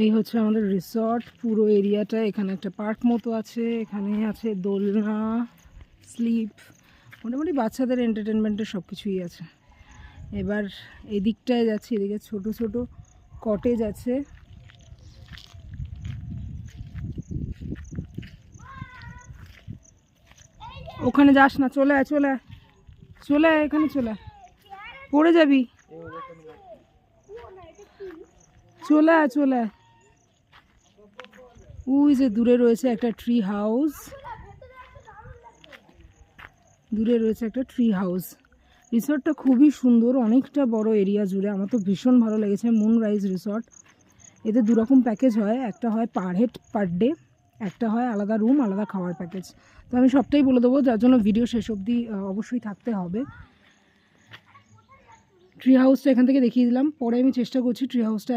এই হচ্ছে আমাদের রিসর্ট পুরো এরিয়াটা। এখানে একটা পার্ক মতো আছে, এখানে আছে দোলনা, স্লিপ, মোটামুটি বাচ্চাদের এন্টারটেনমেন্টের সব কিছুই আছে। এবার এদিকটায় যাচ্ছি, এদিকে ছোট ছোট কটেজ আছে। ওখানে যাস না, চলে আয় চলে আয় চলে আয়, এখানে চলে আয়, পড়ে যাবি, চলে আয় চলে আয়। ওই যে দূরে রয়েছে একটা ট্রি হাউস, দূরে রয়েছে একটা ট্রি হাউস। রিসর্টটা খুবই সুন্দর, অনেকটা বড় এরিয়া জুড়ে। আমার তো ভীষণ ভালো লেগেছে। মুনরাইজ রিসর্ট, এতে দুরকম প্যাকেজ হয়, একটা হয় পার হেড পার ডে, একটা হয় আলাদা রুম আলাদা খাওয়ার প্যাকেজ। তো আমি সবটাই বলে দেবো, যার জন্য ভিডিও শেষ অবধি অবশ্যই থাকতে হবে। ট্রি হাউসটা এখান থেকে দেখিয়ে দিলাম, পরে আমি চেষ্টা করছি ট্রি হাউসটা